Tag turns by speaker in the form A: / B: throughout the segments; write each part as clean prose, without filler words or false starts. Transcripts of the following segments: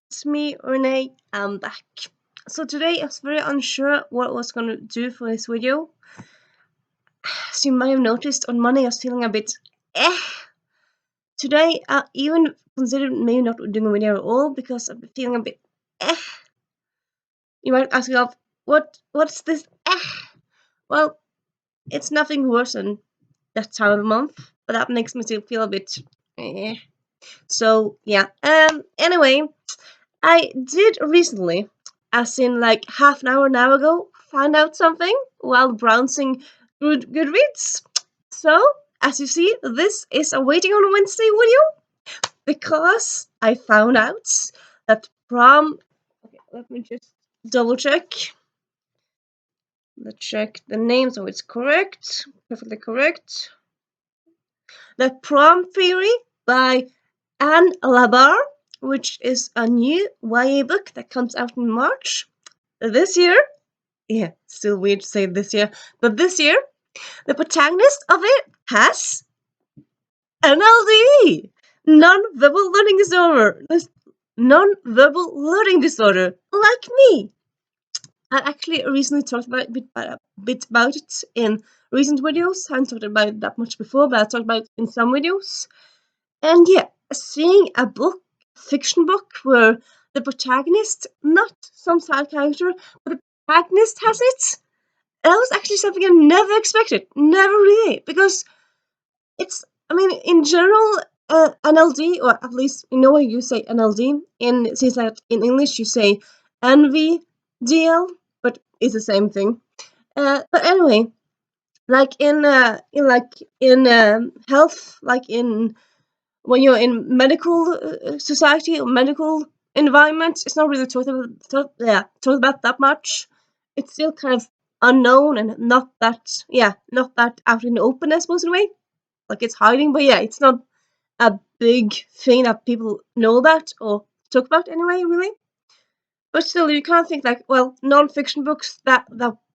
A: It's me, Renee. I'm back. So today I was very unsure what I was gonna do for this video. As you might have noticed, on Monday I was feeling a bit eh. Today I even considered maybe not doing a video at all because I'm feeling a bit eh. You might ask yourself, what's this eh? Well, it's nothing worse than that time of the month, but that makes me still feel a bit eh. So yeah. Anyway, I did recently, as in like half an hour now ago, find out something while browsing Goodreads. So, as you see, this is a waiting on Wednesday video because I found out that Prom. Okay, let me just double check. Let's check the name so it's correct, perfectly correct. The Prom Theory by Ann LaBar, which is a new YA book that comes out in March this year. Yeah, still weird to say this year, but this year, the protagonist of it has NLD, non-verbal learning disorder. Non-verbal learning disorder, like me. I actually recently talked about a bit about it in recent videos. I haven't talked about it that much before, but I talked about it in some videos. And yeah, seeing a book, fiction book, where the protagonist, not some side character, but the protagonist has it, that was actually something I never expected. Never really. Because it's, I mean, in general, NLD, or at least in Norway you say NLD, since that in English you say NVDL, but it's the same thing. But anyway, like in health, like in when you're in medical society or medical environment, it's not really talked about that much. It's still kind of unknown and not that out in the open, I suppose, in a way. Like it's hiding, but yeah, it's not a big thing that people know about or talk about anyway, really. But still, you kind of think like, well, non-fiction books that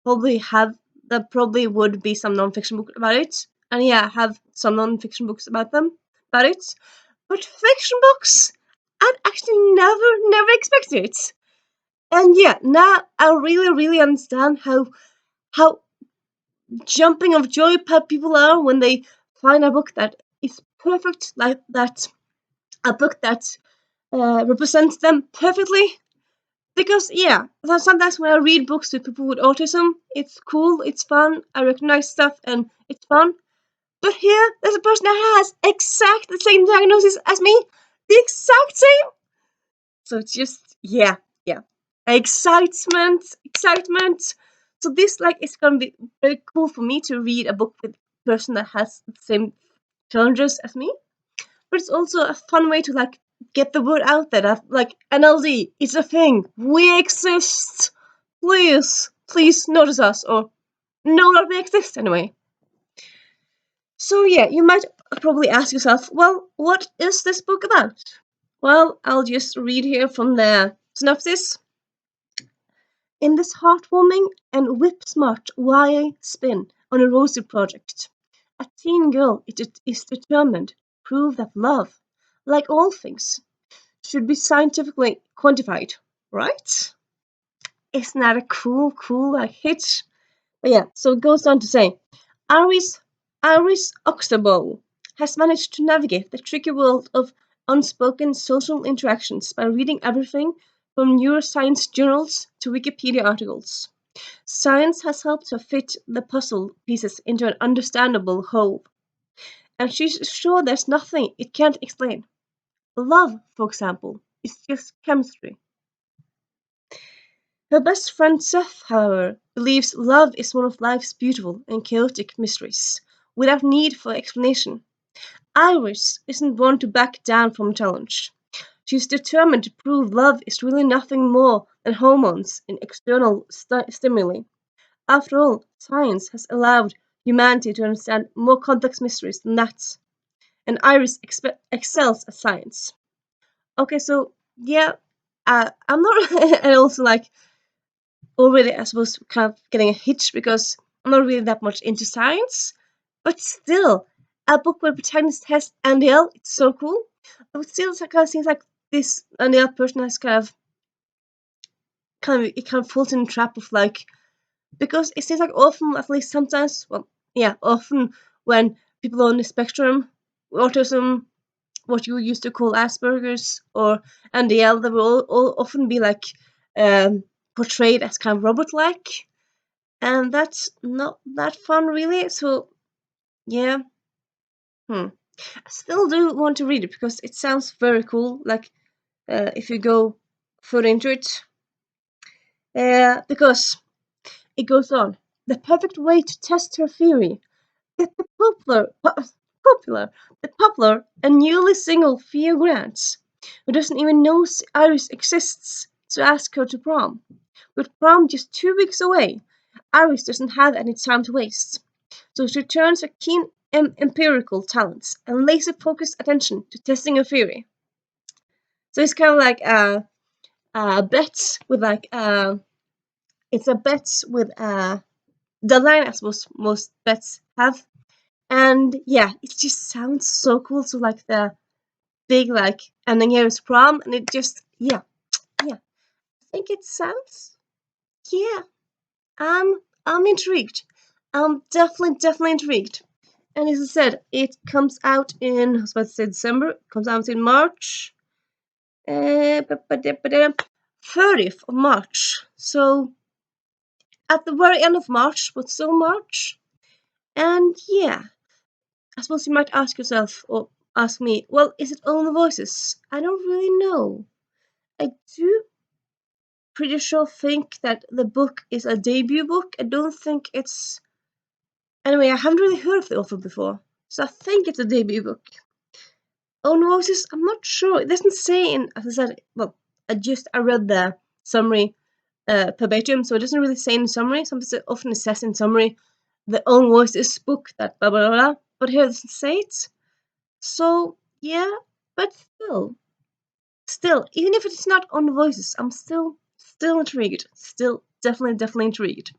A: probably would be some non-fiction book about it, and yeah, have some non-fiction books about it. But fiction books, I'd actually never expected it. And yeah, now I really understand how jumping of joy people are when they find a book that is perfect, like that, a book that represents them perfectly. Because yeah, sometimes when I read books with people with autism, it's cool, it's fun, I recognize stuff, and it's fun. But here, there's a person that has exact the same diagnosis as me, the exact same. So it's just yeah, excitement. So this like is gonna be very cool for me to read a book with a person that has the same challenges as me. But it's also a fun way to like get the word out there that like NLD is a thing. We exist. Please notice us or know that we exist anyway. So yeah, you might probably ask yourself, well, what is this book about? Well, I'll just read here from the synopsis. In this heartwarming and whip-smart YA spin on a rosy project, a teen girl is determined to prove that love, like all things, should be scientifically quantified, right? Isn't that a cool hit? But yeah, so it goes on to say, Iris Oxterbow has managed to navigate the tricky world of unspoken social interactions by reading everything from neuroscience journals to Wikipedia articles. Science has helped her fit the puzzle pieces into an understandable whole, and she's sure there's nothing it can't explain. Love, for example, is just chemistry. Her best friend Seth, however, believes love is one of life's beautiful and chaotic mysteries, without need for explanation. Iris isn't one to back down from a challenge. She's determined to prove love is really nothing more than hormones and external stimuli. After all, science has allowed humanity to understand more complex mysteries than that, and Iris excels at science. Okay, so yeah, I'm not, and also like already, I suppose, kind of getting a hitch because I'm not really that much into science, but still, a book where the protagonist has NDL, it's so cool. But still, it kind of seems like this and the other person has kind of falls in the trap of like, because it seems like often, at least sometimes, well, yeah, often when people on the spectrum, autism, what you used to call Asperger's or NDL, they will all often be like portrayed as kind of robot-like, and that's not that fun, really. So yeah, I still do want to read it because it sounds very cool. Like if you go further into it, because it goes on. The perfect way to test her theory. Get the popular and newly single Theo Grant, who doesn't even know Iris exists, to ask her to prom. With prom just 2 weeks away, Iris doesn't have any time to waste, so she turns her keen empirical talents and laser-focused attention to testing her theory. So it's kind of like bets with like it's a bets with the line as most bets have. And yeah, it just sounds so cool. So like the big like, and then here's prom, and it just yeah. I think it sounds yeah. I'm intrigued. I'm definitely intrigued. And as I said, it comes out in I was about to say December. It comes out in March. 30th of March. So at the very end of March, but still March. And yeah, I suppose you might ask yourself or ask me, well, is it Ownvoices? I don't really know. I do pretty sure think that the book is a debut book. I don't think it's. Anyway, I haven't really heard of the author before, so I think it's a debut book. Ownvoices, I'm not sure. It doesn't say in. As I said, well, I read the summary verbatim, so it doesn't really say in the summary. Sometimes it often says in summary, the Ownvoices book that blah blah blah. But here it doesn't say it. So yeah, but still, even if it's not Ownvoices, I'm still intrigued. Still, definitely intrigued.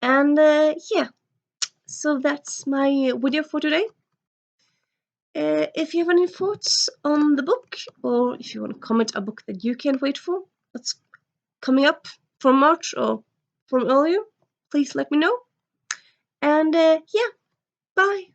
A: And yeah, so that's my video for today. If you have any thoughts on the book, or if you want to comment a book that you can't wait for, that's coming up from March or from earlier, please let me know. And yeah, bye.